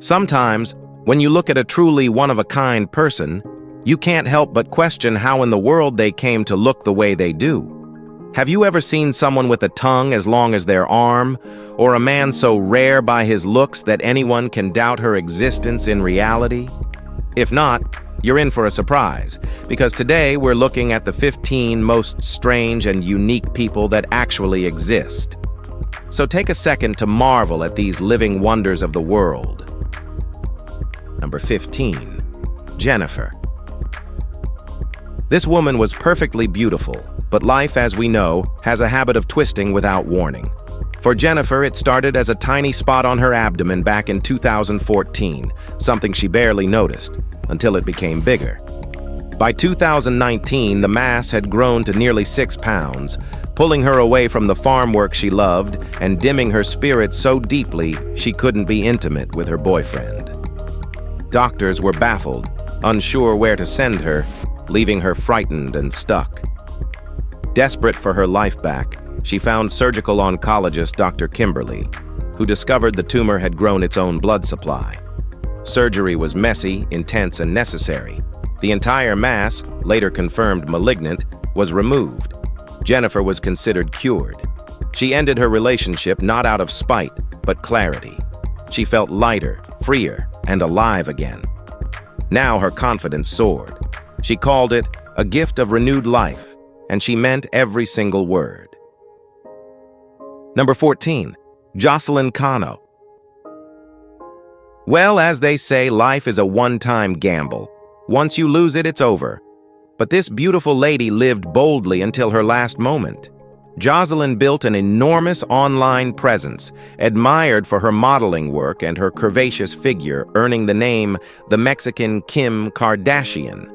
Sometimes, when you look at a truly one-of-a-kind person, you can't help but question how in the world they came to look the way they do. Have you ever seen someone with a tongue as long as their arm, or a man so rare by his looks that anyone can doubt her existence in reality? If not, you're in for a surprise, because today we're looking at the 15 most strange and unique people that actually exist. So take a second to marvel at these living wonders of the world. Number 15. Jennifer. This woman was perfectly beautiful, but life, as we know, has a habit of twisting without warning. For Jennifer, it started as a tiny spot on her abdomen back in 2014, something she barely noticed, until it became bigger. By 2019, the mass had grown to nearly 6 pounds, pulling her away from the farm work she loved and dimming her spirit so deeply she couldn't be intimate with her boyfriend. Doctors were baffled, unsure where to send her, leaving her frightened and stuck. Desperate for her life back, she found surgical oncologist Dr. Kimberly, who discovered the tumor had grown its own blood supply. Surgery was messy, intense, and necessary. The entire mass, later confirmed malignant, was removed. Jennifer was considered cured. She ended her relationship not out of spite, but clarity. She felt lighter, freer, and alive again. Now her confidence soared. She called it a gift of renewed life, and she meant every single word. Number 14. Jocelyn Cano. Well, as they say, life is a one-time gamble. Once you lose it, it's over. But this beautiful lady lived boldly until her last moment. Jocelyn built an enormous online presence, admired for her modeling work and her curvaceous figure, earning the name the Mexican Kim Kardashian.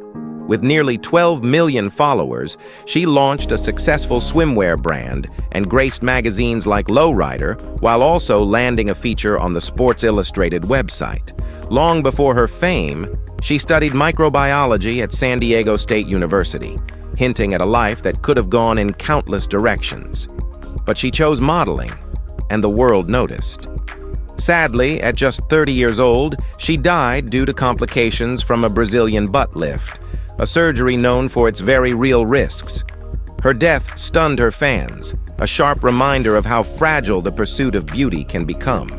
With nearly 12 million followers, she launched a successful swimwear brand and graced magazines like Lowrider, while also landing a feature on the Sports Illustrated website. Long before her fame, she studied microbiology at San Diego State University, hinting at a life that could have gone in countless directions. But she chose modeling, and the world noticed. Sadly, at just 30 years old, she died due to complications from a Brazilian butt lift, a surgery known for its very real risks. Her death stunned her fans, a sharp reminder of how fragile the pursuit of beauty can become.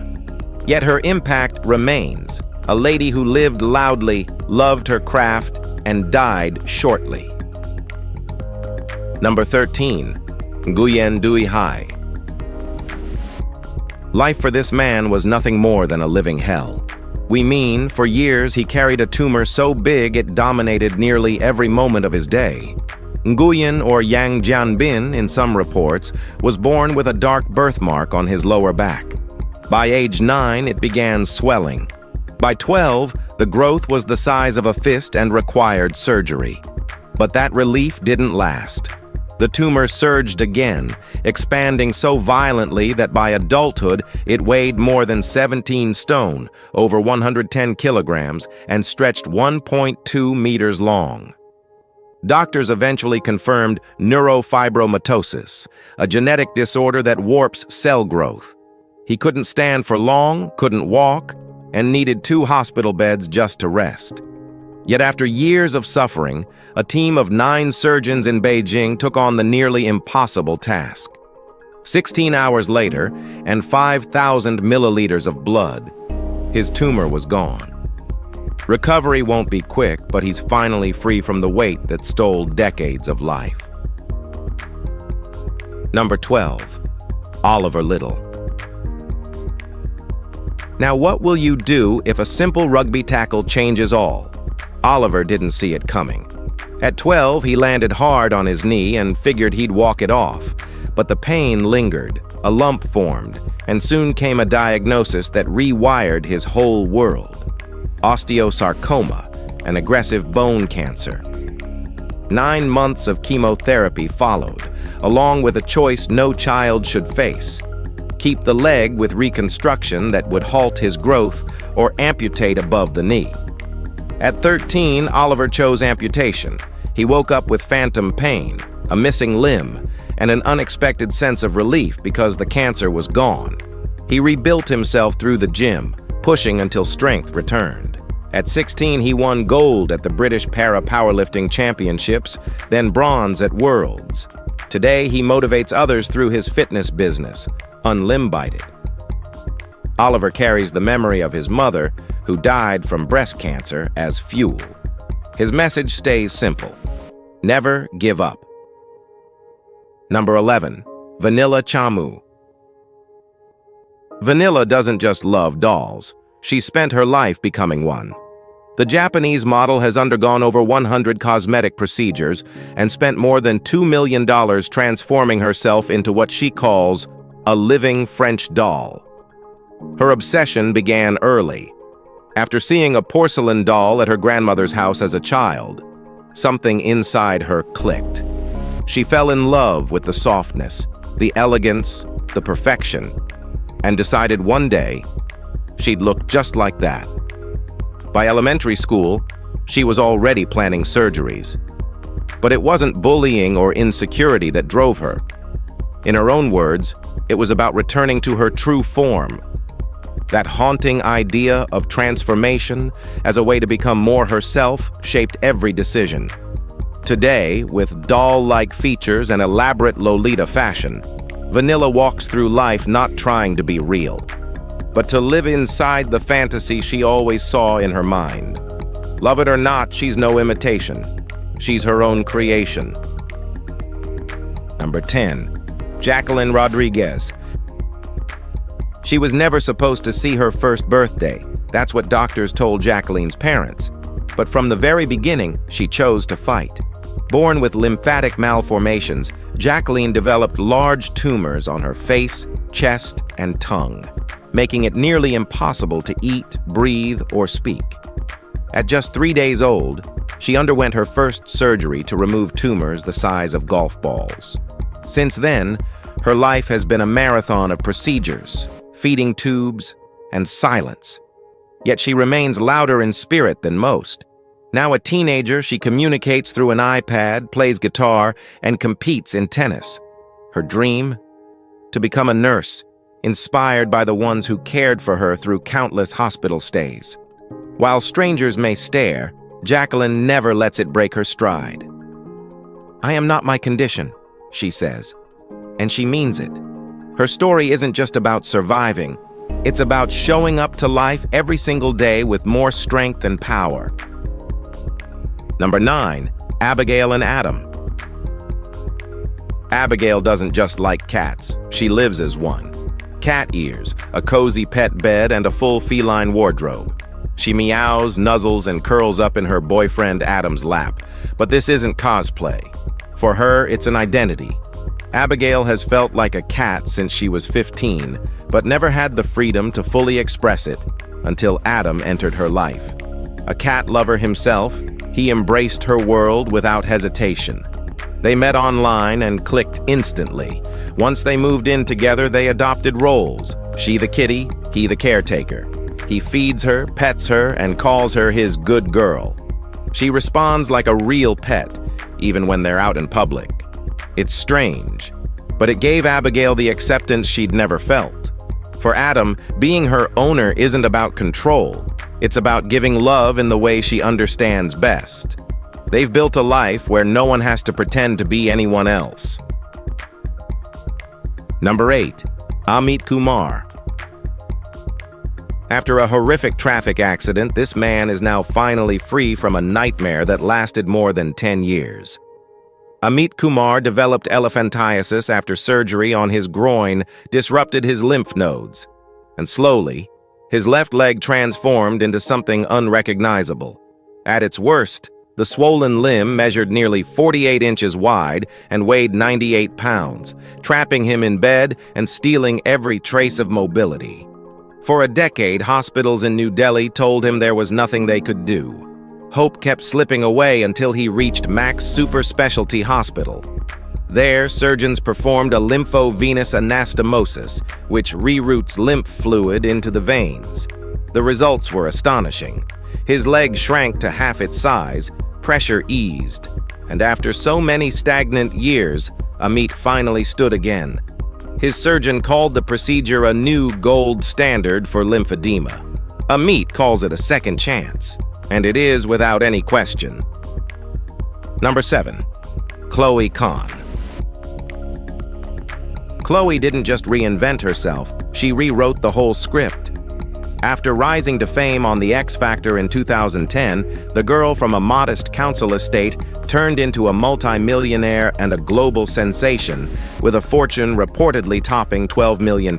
Yet her impact remains, a lady who lived loudly, loved her craft, and died shortly. Number 13. Nguyen Dui Hai. Life for this man was nothing more than a living hell. We mean, for years he carried a tumor so big it dominated nearly every moment of his day. Nguyen, or Yang Jianbin in some reports, was born with a dark birthmark on his lower back. By age 9, it began swelling. By 12, the growth was the size of a fist and required surgery. But that relief didn't last. The tumor surged again, expanding so violently that by adulthood it weighed more than 17 stone, over 110 kilograms, and stretched 1.2 meters long. Doctors eventually confirmed neurofibromatosis, a genetic disorder that warps cell growth. He couldn't stand for long, couldn't walk, and needed 2 hospital beds just to rest. Yet after years of suffering, a team of 9 surgeons in Beijing took on the nearly impossible task. 16 hours later, and 5,000 milliliters of blood, his tumor was gone. Recovery won't be quick, but he's finally free from the weight that stole decades of life. Number 12. Oliver Little. Now, what will you do if a simple rugby tackle changes all? Oliver didn't see it coming. At 12, he landed hard on his knee and figured he'd walk it off. But the pain lingered, a lump formed, and soon came a diagnosis that rewired his whole world. Osteosarcoma, an aggressive bone cancer. 9 months of chemotherapy followed, along with a choice no child should face: keep the leg with reconstruction that would halt his growth or amputate above the knee. At 13, Oliver chose amputation. He woke up with phantom pain, a missing limb, and an unexpected sense of relief because the cancer was gone. He rebuilt himself through the gym, pushing until strength returned. At 16, he won gold at the British Para-Powerlifting Championships, then bronze at Worlds. Today, he motivates others through his fitness business, Unlimbited. Oliver carries the memory of his mother, who died from breast cancer, as fuel. His message stays simple: never give up. Number 11. Vanilla Chamu. Vanilla doesn't just love dolls. She spent her life becoming one. The Japanese model has undergone over 100 cosmetic procedures and spent more than $2 million transforming herself into what she calls a living French doll. Her obsession began early. After seeing a porcelain doll at her grandmother's house as a child, something inside her clicked. She fell in love with the softness, the elegance, the perfection, and decided one day she'd look just like that. By elementary school, she was already planning surgeries. But it wasn't bullying or insecurity that drove her. In her own words, it was about returning to her true form. That haunting idea of transformation as a way to become more herself shaped every decision. Today, with doll-like features and elaborate Lolita fashion, Vanilla walks through life not trying to be real, but to live inside the fantasy she always saw in her mind. Love it or not, she's no imitation. She's her own creation. Number 10. Jacqueline Rodriguez. She was never supposed to see her first birthday. That's what doctors told Jacqueline's parents. But from the very beginning, she chose to fight. Born with lymphatic malformations, Jacqueline developed large tumors on her face, chest, and tongue, making it nearly impossible to eat, breathe, or speak. At just 3 days old, she underwent her first surgery to remove tumors the size of golf balls. Since then, her life has been a marathon of procedures, feeding tubes, and silence. Yet she remains louder in spirit than most. Now a teenager, she communicates through an iPad, plays guitar, and competes in tennis. Her dream? To become a nurse, inspired by the ones who cared for her through countless hospital stays. While strangers may stare, Jacqueline never lets it break her stride. "I am not my condition," she says, and she means it. Her story isn't just about surviving, it's about showing up to life every single day with more strength and power. Number 9. Abigail and Adam. Abigail doesn't just like cats, she lives as one. Cat ears, a cozy pet bed, and a full feline wardrobe. She meows, nuzzles, and curls up in her boyfriend Adam's lap. But this isn't cosplay. For her, it's an identity. Abigail has felt like a cat since she was 15, but never had the freedom to fully express it until Adam entered her life. A cat lover himself, he embraced her world without hesitation. They met online and clicked instantly. Once they moved in together, they adopted roles. She the kitty, he the caretaker. He feeds her, pets her, and calls her his good girl. She responds like a real pet, even when they're out in public. It's strange, but it gave Abigail the acceptance she'd never felt. For Adam, being her owner isn't about control. It's about giving love in the way she understands best. They've built a life where no one has to pretend to be anyone else. Number 8. Amit Kumar. After a horrific traffic accident, this man is now finally free from a nightmare that lasted more than 10 years. Amit Kumar developed elephantiasis after surgery on his groin disrupted his lymph nodes, and slowly, his left leg transformed into something unrecognizable. At its worst, the swollen limb measured nearly 48 inches wide and weighed 98 pounds, trapping him in bed and stealing every trace of mobility. For a decade, hospitals in New Delhi told him there was nothing they could do. Hope kept slipping away until he reached Max Super Specialty Hospital. There, surgeons performed a lymphovenous anastomosis, which reroutes lymph fluid into the veins. The results were astonishing. His leg shrank to half its size, pressure eased, and after so many stagnant years, Amit finally stood again. His surgeon called the procedure a new gold standard for lymphedema. Amit calls it a second chance, and it is without any question. Number 7. Chloe Khan. Chloe didn't just reinvent herself, she rewrote the whole script. After rising to fame on The X Factor in 2010, the girl from a modest council estate turned into a multi-millionaire and a global sensation, with a fortune reportedly topping £12 million.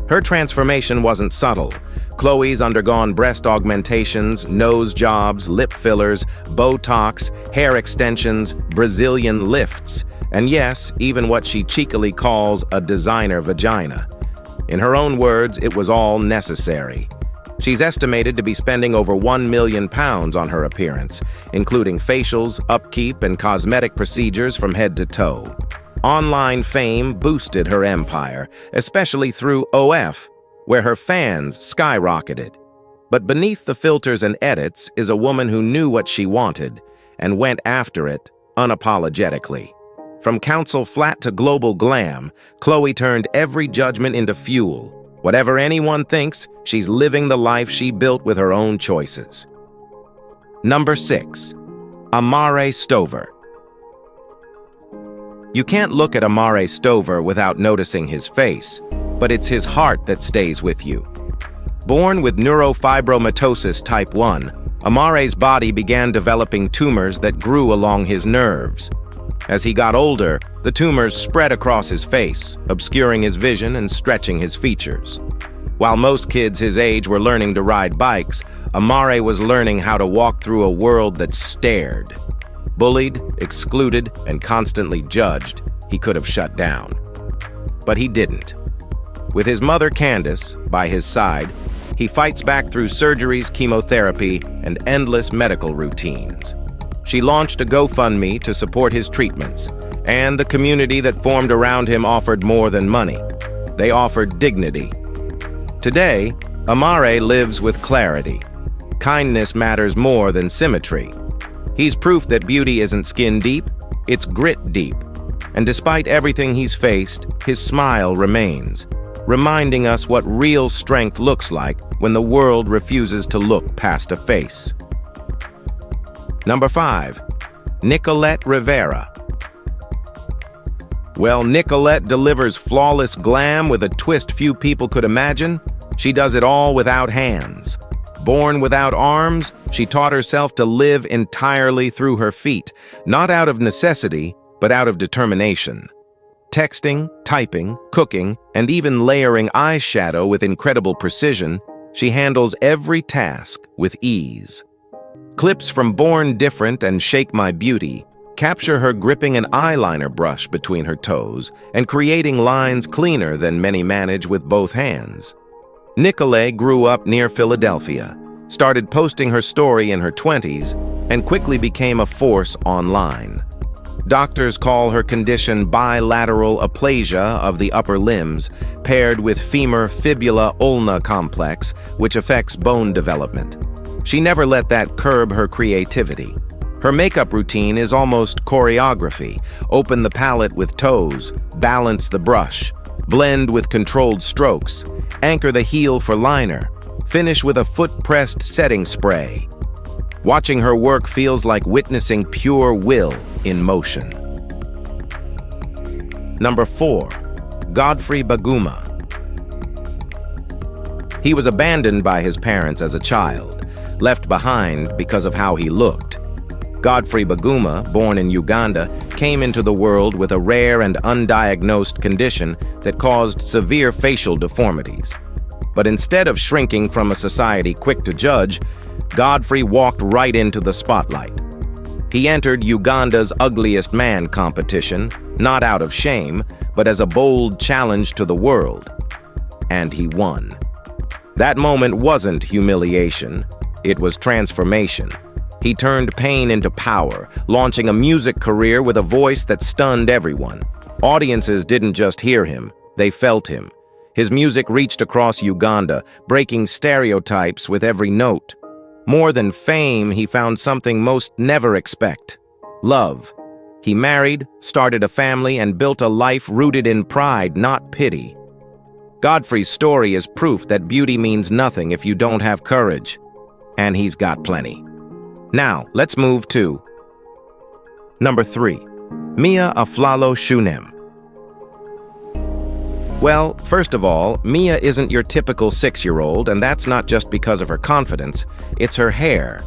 Her transformation wasn't subtle. Chloe's undergone breast augmentations, nose jobs, lip fillers, Botox, hair extensions, Brazilian lifts, and yes, even what she cheekily calls a designer vagina. In her own words, it was all necessary. She's estimated to be spending over £1 million on her appearance, including facials, upkeep, and cosmetic procedures from head to toe. Online fame boosted her empire, especially through OF, where her fans skyrocketed. But beneath the filters and edits is a woman who knew what she wanted and went after it unapologetically. From council flat to global glam, Chloe turned every judgment into fuel. Whatever anyone thinks, she's living the life she built with her own choices. Number 6. Amare Stover. You can't look at Amare Stover without noticing his face, but it's his heart that stays with you. Born with neurofibromatosis type 1, Amare's body began developing tumors that grew along his nerves. As he got older, the tumors spread across his face, obscuring his vision and stretching his features. While most kids his age were learning to ride bikes, Amare was learning how to walk through a world that stared. Bullied, excluded, and constantly judged, he could have shut down. But he didn't. With his mother Candace by his side, he fights back through surgeries, chemotherapy, and endless medical routines. She launched a GoFundMe to support his treatments, and the community that formed around him offered more than money. They offered dignity. Today, Amare lives with clarity. Kindness matters more than symmetry. He's proof that beauty isn't skin deep, it's grit deep. And despite everything he's faced, his smile remains, reminding us what real strength looks like when the world refuses to look past a face. Number 5. Nicolette Rivera. Well, Nicolette delivers flawless glam with a twist few people could imagine. She does it all without hands. Born without arms, she taught herself to live entirely through her feet, not out of necessity, but out of determination. Texting, typing, cooking, and even layering eyeshadow with incredible precision, she handles every task with ease. Clips from Born Different and Shake My Beauty capture her gripping an eyeliner brush between her toes and creating lines cleaner than many manage with both hands. Nicolette grew up near Philadelphia, started posting her story in her 20s, and quickly became a force online. Doctors call her condition bilateral aplasia of the upper limbs, paired with femur fibula ulna complex, which affects bone development. She never let that curb her creativity. Her makeup routine is almost choreography. Open the palette with toes, balance the brush, blend with controlled strokes, anchor the heel for liner, finish with a foot-pressed setting spray. Watching her work feels like witnessing pure will in motion. Number 4. Godfrey Baguma. He was abandoned by his parents as a child, left behind because of how he looked. Godfrey Baguma, born in Uganda, came into the world with a rare and undiagnosed condition that caused severe facial deformities. But instead of shrinking from a society quick to judge, Godfrey walked right into the spotlight. He entered Uganda's Ugliest Man competition, not out of shame, but as a bold challenge to the world. And he won. That moment wasn't humiliation. It was transformation. He turned pain into power, launching a music career with a voice that stunned everyone. Audiences didn't just hear him, they felt him. His music reached across Uganda, breaking stereotypes with every note. More than fame, he found something most never expect: love. He married, started a family, and built a life rooted in pride, not pity. Godfrey's story is proof that beauty means nothing if you don't have courage. And he's got plenty. Now, let's move to number 3. Mia Aflalo Shunem. Well, first of all, Mia isn't your typical 6-year-old, and that's not just because of her confidence, it's her hair.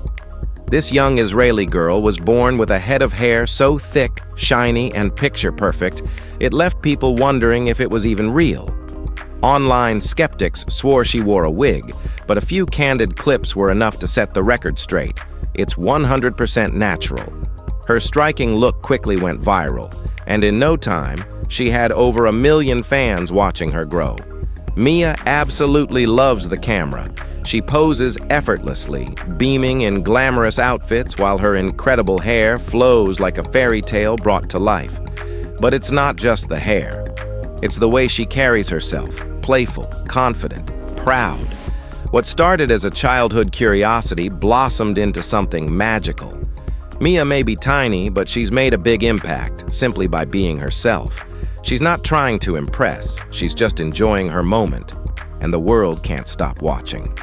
This young Israeli girl was born with a head of hair so thick, shiny, and picture-perfect, it left people wondering if it was even real. Online skeptics swore she wore a wig, but a few candid clips were enough to set the record straight. It's 100% natural. Her striking look quickly went viral, and in no time, she had over 1 million fans watching her grow. Mia absolutely loves the camera. She poses effortlessly, beaming in glamorous outfits while her incredible hair flows like a fairy tale brought to life. But it's not just the hair. It's the way she carries herself, playful, confident, proud. What started as a childhood curiosity blossomed into something magical. Mia may be tiny, but she's made a big impact simply by being herself. She's not trying to impress, she's just enjoying her moment, and the world can't stop watching.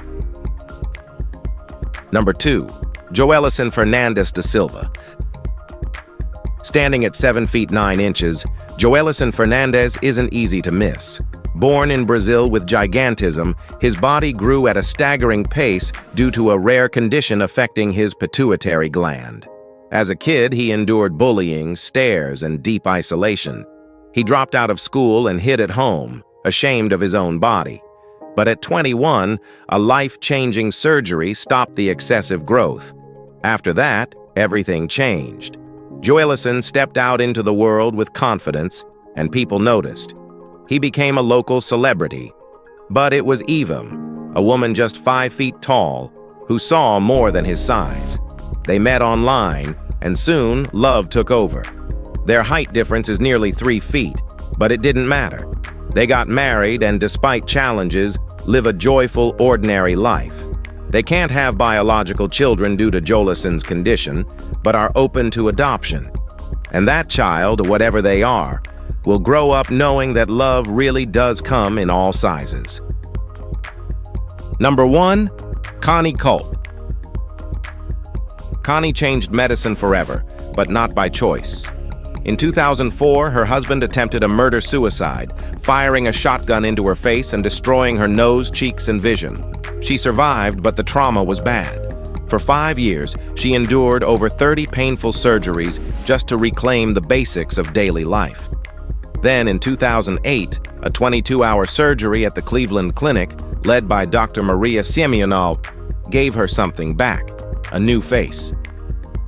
Number 2. Joelison Fernandez da Silva. Standing at 7 feet 9 inches, Joelison Fernandez isn't easy to miss. Born in Brazil with gigantism, his body grew at a staggering pace due to a rare condition affecting his pituitary gland. As a kid, he endured bullying, stares, and deep isolation. He dropped out of school and hid at home, ashamed of his own body. But at 21, a life-changing surgery stopped the excessive growth. After that, everything changed. Joelison stepped out into the world with confidence, and people noticed. He became a local celebrity. But it was Eva, a woman just 5 feet tall, who saw more than his size. They met online, and soon love took over. Their height difference is nearly 3 feet, but it didn't matter. They got married and, despite challenges, live a joyful, ordinary life. They can't have biological children due to Joelison's condition, but are open to adoption. And that child, whatever they are, will grow up knowing that love really does come in all sizes. Number 1. Connie Culp. Connie changed medicine forever, but not by choice. In 2004, her husband attempted a murder-suicide, firing a shotgun into her face and destroying her nose, cheeks, and vision. She survived, but the trauma was bad. For 5 years, she endured over 30 painful surgeries just to reclaim the basics of daily life. Then, in 2008, a 22-hour surgery at the Cleveland Clinic, led by Dr. Maria Simeonov, gave her something back, a new face.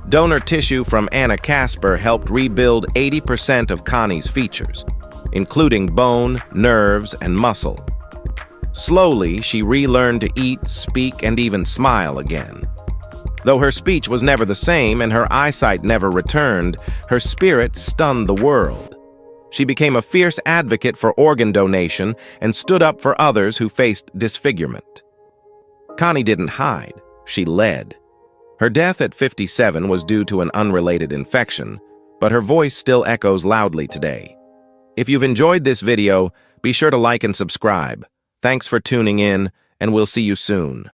Donor tissue from Anna Casper helped rebuild 80% of Connie's features, including bone, nerves, and muscle. Slowly, she relearned to eat, speak, and even smile again. Though her speech was never the same and her eyesight never returned, her spirit stunned the world. She became a fierce advocate for organ donation and stood up for others who faced disfigurement. Connie didn't hide, she led. Her death at 57 was due to an unrelated infection, but her voice still echoes loudly today. If you've enjoyed this video, be sure to like and subscribe. Thanks for tuning in, and we'll see you soon.